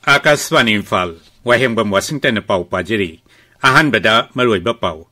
Akasvani Imphal, Wahengbam Washington Pau Pajiri, Ahan Bada Maroi Bapau.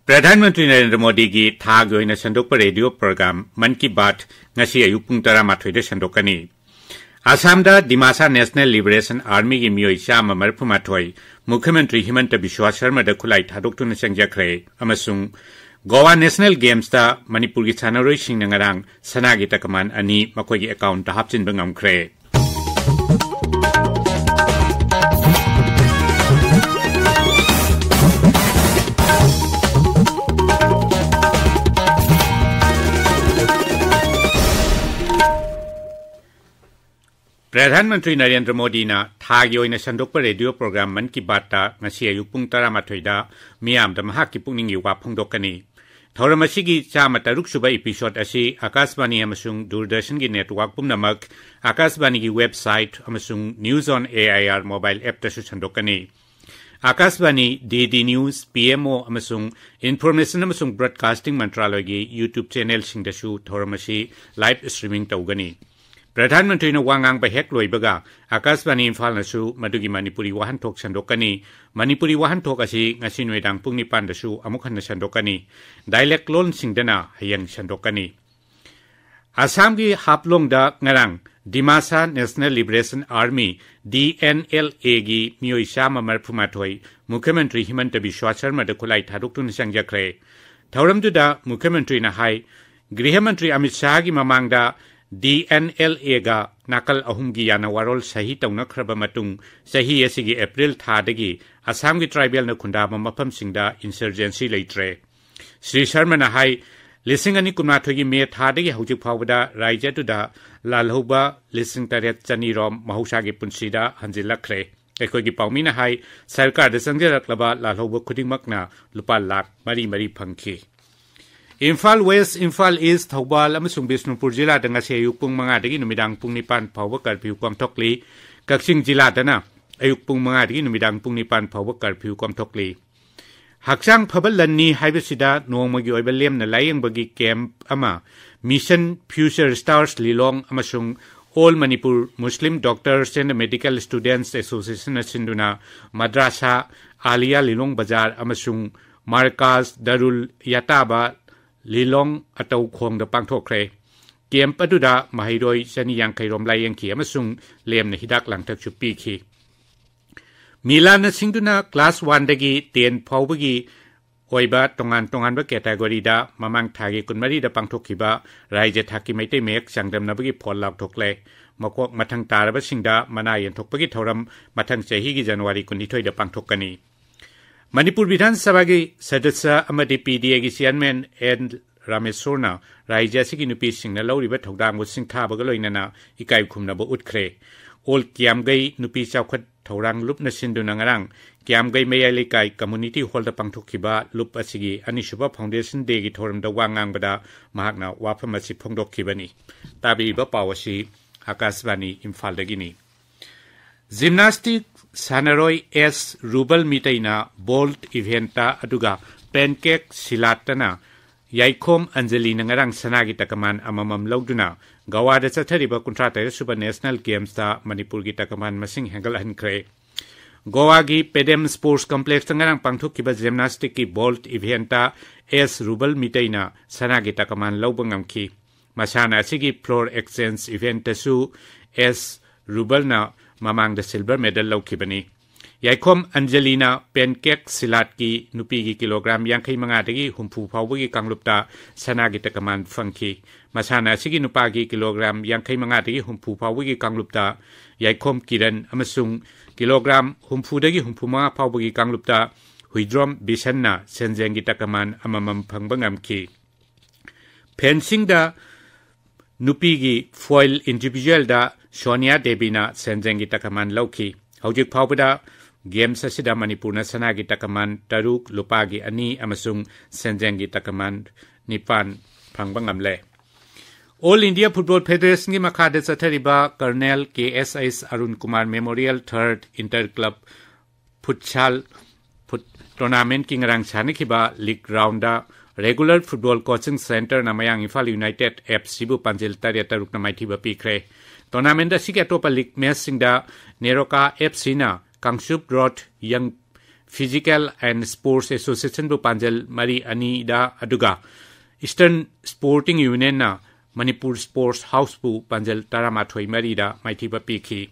Pradhanmantri Narendra Modi gi thag yoina sandokpa radio program Man Ki Baat ngasi ayuk pung 12 de sandokani. Assam da Dimasa National Liberation Army gi miyoi chama marphuma thoi Mukhyamantri Himanta Biswa Sharma da khulai thadoktuna sangjakre amasung Goa National Games da Manipur gi chanaroi sing ngarang sana gi takaman ani makoi gi account ta hapchin bangamkre. Pradhanmantri Narendra Modi na thag yoina sandokpa radio program Man Ki Baat ta ngasi ayuk pung 12 da miyam da mahak ki pungning yuwa phongdokani. Thoram asigi chama taruk suba episode asi Akasvani amasung Doordarshan gi network pumnamak Akasvani gi website amasung News on AIR mobile app ta su sandokani. Akasvani DD News PMO amasung Information amasung Broadcasting Mantraloy gi YouTube channel sing da su thoram asi live streaming tawgani. Pradhanmantri na wangang bahek loibaga Akasvani Imphal na su madugi Manipuri Wahenthok sandokani. Manipuri Wahenthok asi ngasi noidang pung 9 da su amukhan na sandokani. Dialect lon singdana hayang sandokani. Assam gi haplong da ngarang Dimasa National Liberation Army DNLA gi miyoi chama marphuma thoi Mukhyamantri Himanta Biswa Sharma da khulai thadoktun sangjakre. Thoram du da Mukhyamantri na hai Grihamantri Amit Shah gi mamang da DNLA ga nakal ahumgi yana warol sahi tawna khraba matung sahi asigi April thadagi Assam gi tribal na khundama mafam singda insurgency leitre. Sri Sharma na hai lisingani kunathogi me thadagi hojik phawda raija tu da lalhoba lising taret chani rom mahausa gi punsida hanjilakre. Ekoi gi paumi na hai sarkar da sangjaraklaba lalhoba khudingmakna lupa lakh mari phangki. Imphal West, Imphal East, Thawbal, amasung Bisnupur Jila da ngasi ayuk pung 5 dagi numidang pung 9 phawba curfew kwamthokli. Kaksing Jila dana ayuk pung 5 dagi numidang pung 9 phawba curfew kwamthokli. Haksang phabalanni haibasida nongmagi oiba lemna layengbagi camp ama Mission Future Stars Lilong amasung All Manipur Muslim Doctors and Medical Students Association asinduna Madrasa Alia Lilong Bazar amasung Markaz Darul Yataba Lilong atau khong da pangthokre kem paduda mahiroi sani yang khairom layeng khi amasung lem na hidak langthak chupi khi milana singduna class 1 dagi 10 phawbagi oiba tongan ba category da mamang thagi kunmari da pangthokhiba raija thaki maite mek sangdam nabagi phol lak thokle makok mathang taraba singda mana yen thokpagi thoram mathang chahi gi January 22 da pangthokani. Manipur Vidhan Sabha gi Sadasya amadi PDA gi Chairman N Rameshwarna Raija sigi nupi singna lawriba thogdam go singtha ba loinana ikai khumna bo utkre. Ol Kiamgai nupi chawkhat thorang lupna sinduna ngarang Kiamgai Mayai Lekai Community Hall da pangthokhiba lup asigi Anishuba Foundation Day gi thoram da wangang bada mahakna wafam asi phongdokhibani. Tabi ba pawasi Akasvani Imphal dagini. Gymnastic Sanaroi S Rubal Mitaina Bolt Eventa aduga Pancake Silatana Yaikhom Anjali nangarang sanagi takaman amamam lawduna Gawada chathariba kuntrata suba National Games ta Manipur gi takaman masing hengal hankre. Goa gi Pedem Sports Complex tangarang pangthokkiba gymnastic ki Bolt Eventa S Rubal Mitaina sanagi takaman lawbangamki. Masana asigi floor exchange event su S Rubal na mamang da silver medal lawkhibani. Yaikhom Angelina Pancake Silat ki nupi gi kilogram 55 dagi humpu phawgi kanglupta sanagi takaman fangki. Masana sigi nupa gi kilogram 55 dagi humpu phawgi kanglupta Yaikhom Kiran amasung kilogram humpu dagi humpu ma phawgi kanglupta Huidrom Bisanna senjengi takaman amamam phangbangamki. Fencing da nupi gi foil individual da Sonia Debina senjengi takaman lawki. Hojik phawbada Games asida Manipurna sanagi takaman taruk lupagi ani amasung senjengi takaman nipan phangbangamle. All India Football Federation ki makhade chathariba Colonel KSS Arun Kumar Memorial 3rd Inter Club Futsal Tournament ki ngarang chanikiba league round da regular football coaching center na mayang Imphal United FC bu panjil tariya taruk na maithiba pikre tournament da sike atopa league match singda Neroka FC na Kangsup Road Young Physical and Sports Association bu panjil mari ani da aduga Eastern Sporting Union na Manipur Sports House bu panjil taramathoi mari da maithiba pikhi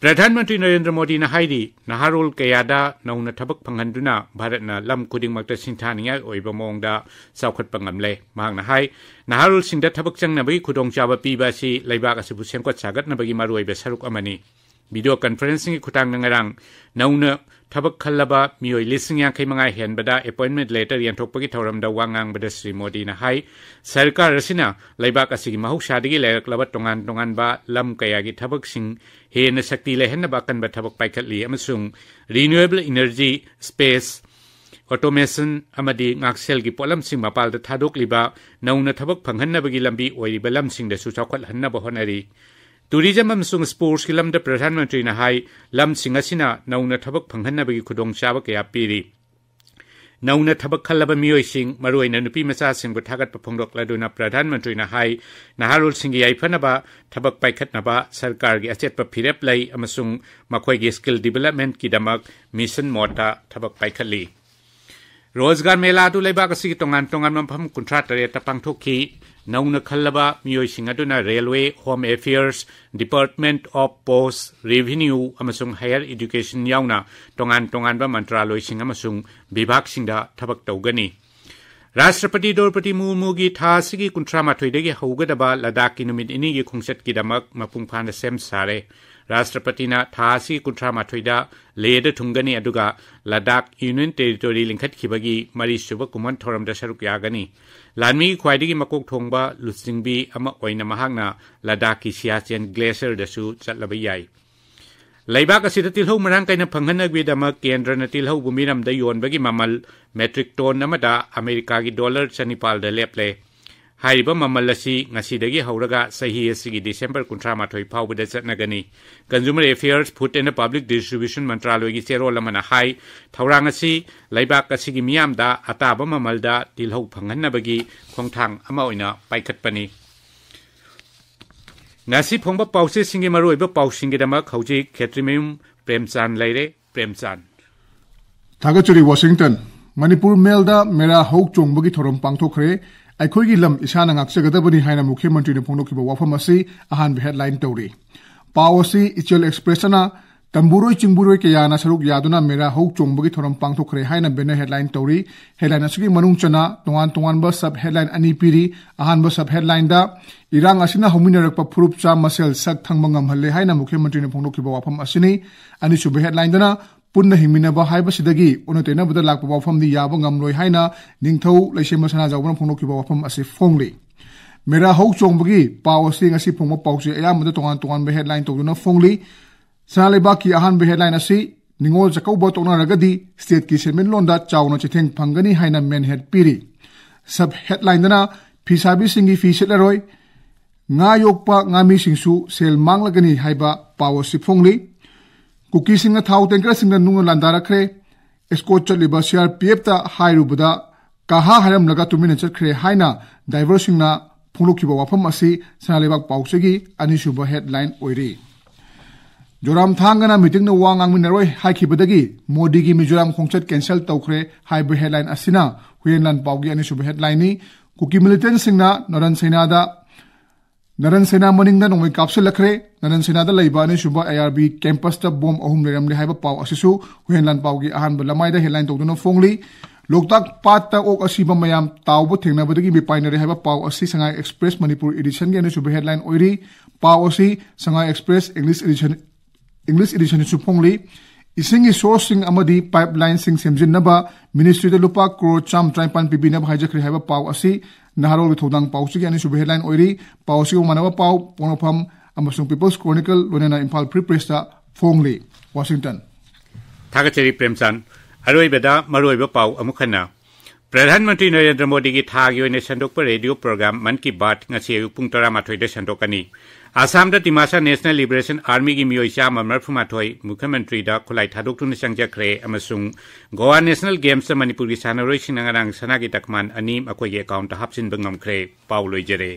Pradhanmantri Narendra Modi na haidi naharol kayada nauna thabak phanghanduna Bharat na lam kuding makta singthaniya oiba mongda saukhat pangamle mahang na hai naharol singda thabak changna bagi khudong chaba piba si laibak asibu semkot sagat na bagi maroi be saruk amani video conferencing khutang nangarang nauna thabak khallaba mioi lisingya khaimangai henbada appointment letter yanthokpagi thoramda wangang bada Sri Modi na hai sarkar asina laibak asigi mahuksadagi leraklaba tongan ba lam kayagi thabak sing he na sakti lehen ba kan ba thabak paikhatli amasung renewable energy space automation amadi ngaksel gi polam sing mapal da thadok liba nauna thabak phanghanna bagi lambi oiriba lam sing da su chawkhat hanna ba honari tourism amasung sports ki lamda pradhan mantri na hai lam sing asina nauna thabak phanghanna bagi khudong chaba kaya piri nauna thabak khallaba mioi sing maroina nupi macha sing bu thagat paphongdok laduna pradhan mantri na hai naharul sing yai phanaba thabak paikhatna ba sarkar gi achet pa phirep lai amasung makhoi gi skill development ki damak mission mota thabak paikhatli rozgar mela tu leba ka sig tongan mampham kuntra tare ta pangthokhi nauna khallaba mioi sing aduna railway home affairs department of post revenue amasung higher education yauna tongan ba mantraloi sing amasung bibhag singda thabak tawgani Rashtrapati Draupadi Murmu gi thasigi kuntra mathoidagi haugadaba Ladakh ki numit ini gi khungset ki damak mapungphan sem sare Rashtrapati na thasi kuntra mathoida leda thungani aduga Ladakh Union Territory lingkhat khibagi mari suba kuman thoram da saruk yagani Lanmi khwaidigi makok thongba Lusingbi ama oina mahangna Ladakh ki Siachen Glacier da su chatlaba yai Laibak asida tilhau marang kaina phanghanna bidama kendra na tilhau bumiram da yonbagi mamal metric ton amada America gi dollar chanipal da leple haiba mamal asi ngasidagi hauraga sahi asigi December 13 phawbada chatnagani Consumer Affairs Food and Public Distribution Mantraloy gi chero lamana hai thaurang asi laibak asigi miyam da ataba mamal da tilhau phanghanna bagi khongthang ama oina paikhatpani Nasi phongba pause singe maroi ba pausinge dama khauji khetrimem Premchand laire Premchand Thagachuri Washington Manipur Melda Mera Hok Chongbagi thorom pangthokre aikhoigi lam isana ngakchagadabani haina Mukhya Mantri ne phongdokhiba wafam asi ahan headline tawri Pawasi Ichel Express na Tamburoi Chingburoi Kayana Saruk Yaduna Mera Hok Chongbagi thorom pangthokre haina banner headline tawri headline asigi manung chana tongan ba sub headline ani piri ahan ba sub headline da Irang asina hominarakpa phurup cha masel sak thangmangam halle haina Mukhya Mantri ne phongdokhiba wafam asini ani sube headline dana punna hingminaba haiba sidagi onotena bada lakpa wafam ni yaba ngamloi haina ningthau leisema sana jawbana phongdokhiba wafam ase phongli Mera Hok Chongbagi pawasi ngasi phongma pawse ayamada tongan ba headline tawduna phongli Sanaleba ki ahan ba headline asi ningol jakauba tona ragadi state ki semen londa chawna chitheng phangani haina main head piri sub headline dana phisabi singi fi setlaroi nga yokpa ngami singsu sel manglagani haiba pawasi phongli kuki singa thau tengkra singna nunga landarakre escort chaliba CRPF ta hairubada kaha haram laga tumina chakre haina diversingna phonglokiba wafam asi sanalebak pausegi anisuba headline oiri Joram thangana meeting na wangang minaroi haikibadagi Modi gi Mizoram khongchat cancel tawkre haiba headline asina huyenlan pawgi anisuba headline ni kuki militant singna Naran Sena maning na nungay kapsul lakre, Naran Sena da laiba ni suba ARB campus ta bom ahum liram li haiba paw asisu, huyenlan paw gi ahan ba lamay da headline tawdo na phongli, Loktak pat ta ok asiba mayam tawbo thengna badagi bipainari haiba paw asi Shanghai Express Manipur edition gi ani suba headline oiri, paw asi Shanghai Express English edition su phongli, Isingi sourcing amadi pipeline sing semjin naba Ministry da lupa crore cham traipan pibi na bhaijakri haiba paw asi Naharol with Hodang Pausi and Sub headline Oiri, Pausi Manava Pau, Ponopam, Amasung People's Chronicle, Lonena Imphal Pre-Presta, Phongli, Washington. Thagachari Premchand, Aroi Beda, Maroi Pau, Amukhana. प्रधानमंत्री नरेंद्र मोदी की थागी ओइने संदोकप radio programme मन की बात ngasi ayuk pung 12 da sandokani Assam da Dimasa National Liberation Army gi miyoi cha marfumathoi Mukhyamantri da khulai thadokthuna changjakre amasung Goa National Games da Manipur gi sanaroi sinangarang sanagi takman anim akoi account da hapsin bangamkre pauloi jere